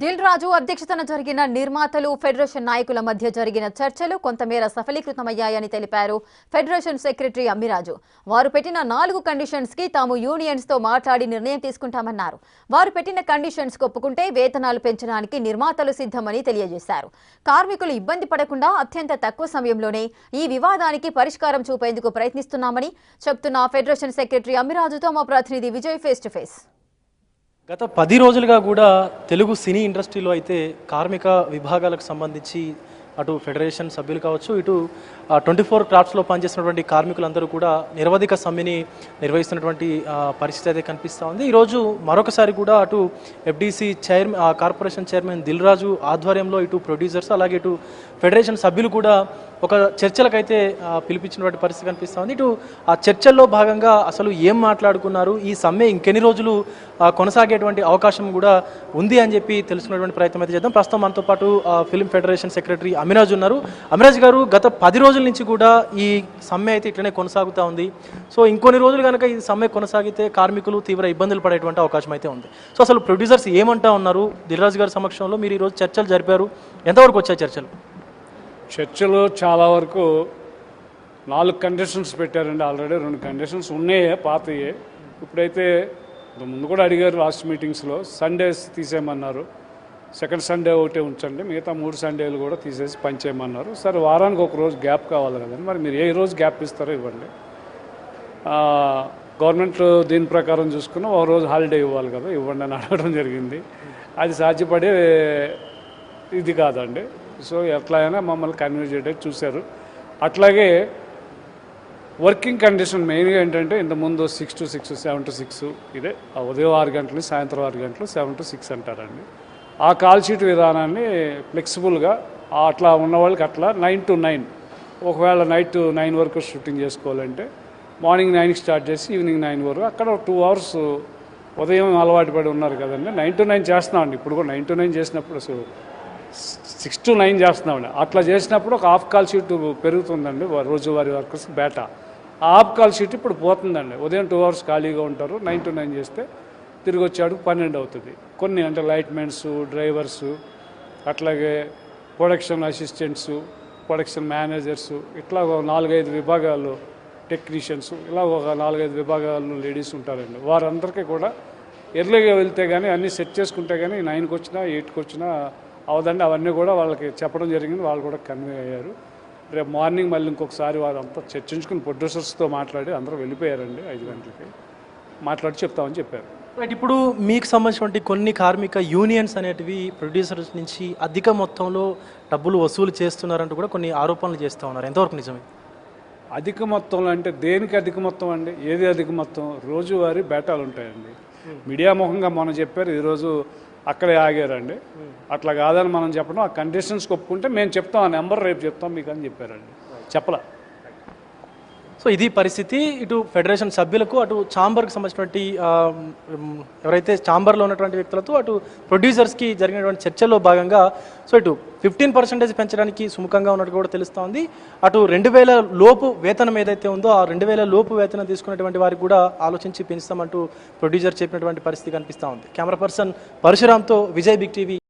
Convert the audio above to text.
దిల్ రాజు అధ్యక్షతన జరిగిన నిర్మాతలు ఫెడరేషన్ నాయకుల మధ్య జరిగిన చర్చలు కొంతమేర సఫలీకృతమయ్యాయని తెలిపారు ఫెడరేషన్ సెక్రటరీ అమ్మిరాజు. వారు పెట్టిన 4 కండిషన్స్ కి తాము యూనియన్స్ తో మాట్లాడి నిర్ణయం తీసుకుంటామన్నారు. వారు పెట్టిన కండిషన్స్ ఒప్పుకుంటే వేతనాలు పెంచడానికి నిర్మాతలు సిద్ధమని తెలియజేశారు. కార్మికులు ఇబ్బంది పడకుండా అత్యంత తక్కువ సమయంలోనే ఈ వివాదానికి పరిష్కారం చూపేందుకు ప్రయత్నిస్తున్నామని చెప్తున్న ఫెడరేషన్ సెక్రటరీ అమ్మిరాజుతో మా ప్రతినిధి విజయ్ ఫేస్ టు ఫేస్. గత 10 రోజులుగా కూడా తెలుగు సినీ ఇండస్ట్రీలో అయితే కార్మిక విభాగాలకు సంబంధించి అటు ఫెడరేషన్ సభ్యులు కావచ్చు, ఇటు 24 క్రాఫ్ట్స్లో పనిచేస్తున్నటువంటి కార్మికులందరూ కూడా నిరవధిక సమ్మెని నిర్వహిస్తున్నటువంటి పరిస్థితి అయితే కనిపిస్తూ ఉంది. ఈరోజు మరొకసారి కూడా అటు FDC corporation chairman Dil Raju ఆధ్వర్యంలో ఇటు ప్రొడ్యూసర్స్ అలాగే ఇటు ఫెడరేషన్ సభ్యులు కూడా ఒక చర్చలకైతే పిలిపించినటువంటి పరిస్థితి కనిపిస్తూ ఉంది. ఇటు ఆ చర్చల్లో భాగంగా అసలు ఏం మాట్లాడుకున్నారు, ఈ సమ్మె ఇంకెన్ని రోజులు కొనసాగేటువంటి అవకాశం కూడా ఉంది అని చెప్పి తెలుసుకునేటువంటి ప్రయత్నం అయితే చేద్దాం. ప్రస్తుతం మనతో పాటు ఫిల్మ్ ఫెడరేషన్ సెక్రటరీ అమిరాజ్ ఉన్నారు. అమిరాజ్ గారు, గత 10 రోజుల నుంచి కూడా ఈ సమ్మె అయితే ఇట్లనే కొనసాగుతూ ఉంది. సో ఇంకొన్ని రోజులు కనుక ఈ సమ్మె కొనసాగితే కార్మికులు తీవ్ర ఇబ్బందులు పడేటువంటి అవకాశం అయితే ఉంది. సో అసలు ప్రొడ్యూసర్స్ ఏమంటా ఉన్నారు? దిల్ రాజు గారి సమక్షంలో మీరు ఈరోజు చర్చలు జరిపారు, ఎంతవరకు వచ్చాయి చర్చలు? చర్చలు చాలా వరకు 4 కండిషన్స్ పెట్టారండి. ఆల్రెడీ 2 కండిషన్స్ ఉన్నాయే, పాతయే. ఇప్పుడైతే ముందు కూడా అడిగారు లాస్ట్ మీటింగ్స్లో, సండేస్ తీసేయమన్నారు. సెకండ్ సండే ఒకటే ఉంచండి, మిగతా 3 సండేలు కూడా తీసేసి పనిచేయమన్నారు. సరే, వారానికి ఒక రోజు గ్యాప్ కావాలి కదండి, మరి మీరు ఏ రోజు గ్యాప్ ఇస్తారో ఇవ్వండి. గవర్నమెంట్ దీని ప్రకారం చూసుకున్న ఒక రోజు హాలిడే ఇవ్వాలి కదా, ఇవ్వండి అని అడగడం జరిగింది. అది సాధ్యపడే ఇది కాదండి. సో ఎట్లా అయినా మమ్మల్ని కన్విన్స్ చేయడానికి చూశారు. అట్లాగే వర్కింగ్ కండిషన్ మెయిన్గా ఏంటంటే, ఇంతకుముందు 6 to 6, 7 to 6 ఇదే, ఉదయం 6 గంటలు సాయంత్రం 6 గంటలు 7 to 6 అంటారండి. ఆ కాల్ షీట్ విధానాన్ని ఫ్లెక్సిబుల్గా అట్లా ఉన్న వాళ్ళకి అట్లా 9 to 9, ఒకవేళ నైట్ 9 వరకు షూటింగ్ చేసుకోవాలంటే మార్నింగ్ 9కి స్టార్ట్ చేసి ఈవినింగ్ 9 వరకు, అక్కడ 2 hours ఉదయం అలవాటు పడి ఉన్నారు కదండి. 9 to 9 చేస్తున్నామండి. ఇప్పుడు కూడా 9 to 9 చేసినప్పుడు 6 to 9 చేస్తున్నామండి. అట్లా చేసినప్పుడు ఒక హాఫ్ కాల్ షీట్ పెరుగుతుందండి రోజువారీ వర్కర్స్ బేటా. ఆ హాఫ్ కాల్ షీట్ ఇప్పుడు పోతుందండి. ఉదయం 2 hours ఖాళీగా ఉంటారు, 9 to 9 చేస్తే తిరిగి వచ్చాడు 12 అవుతుంది. కొన్ని అంటే లైట్మెన్స్, డ్రైవర్స్, అట్లాగే ప్రొడక్షన్ అసిస్టెంట్స్, ప్రొడక్షన్ మేనేజర్స్, ఇట్లా ఒక 4-5 విభాగాలు, టెక్నీషియన్స్, ఇలా ఒక 4-5 విభాగాలు లేడీస్ ఉంటారండి. వారందరికీ కూడా ఎర్లీగా వెళ్తే కానీ అన్నీ సెట్ చేసుకుంటే కానీ 9కి వచ్చినా 8కి వచ్చినా అవదండి. అవన్నీ కూడా వాళ్ళకి చెప్పడం జరిగింది, వాళ్ళు కూడా కన్వే అయ్యారు. రేపు మార్నింగ్ మళ్ళీ ఇంకొకసారి వారంతా చర్చించుకుని ప్రొడ్యూసర్స్తో మాట్లాడి అందరూ వెళ్ళిపోయారండి. 5 గంటలకి మాట్లాడి చెప్తామని చెప్పారు. రైట్, ఇప్పుడు మీకు సంబంధించినటువంటి కొన్ని కార్మిక యూనియన్స్ అనేటివి ప్రొడ్యూసర్స్ నుంచి అధిక మొత్తంలో డబ్బులు వసూలు చేస్తున్నారంటూ కూడా కొన్ని ఆరోపణలు చేస్తూ ఉన్నారు, ఎంతవరకు నిజమే? అధిక మొత్తంలో అంటే దేనికి అధిక మొత్తం అండి? ఏది అధిక మొత్తం? రోజువారీ బేటాలు ఉంటాయండి. మీడియా ముఖంగా మనం చెప్పారు, ఈరోజు అక్కడే ఆగారండి. అట్లా కాదని మనం చెప్పడం, ఆ కండిషన్స్కి ఒప్పుకుంటే మేము చెప్తాం, ఆ నెంబర్ రేపు చెప్తాం మీకు అని చెప్పారండి. చెప్పలా. సో ఇది పరిస్థితి. ఇటు ఫెడరేషన్ సభ్యులకు, అటు ఛాంబర్కి సంబంధించినటువంటి ఎవరైతే ఛాంబర్లో ఉన్నటువంటి వ్యక్తులతో, అటు ప్రొడ్యూసర్స్కి జరిగినటువంటి చర్చల్లో భాగంగా సో ఇటు 15% పెంచడానికి సుముఖంగా ఉన్నట్టు కూడా తెలుస్తూ ఉంది. అటు 2000 లోపు వేతనం ఏదైతే ఉందో ఆ 2000 లోపు వేతనం తీసుకున్నటువంటి వారికి కూడా ఆలోచించి పెంచుతామంటూ ప్రొడ్యూసర్ చెప్పినటువంటి పరిస్థితి కనిపిస్తూ ఉంది. కెమెరా పర్సన్ పరశురామ్తో విజయ్, బిగ్ టీవీ.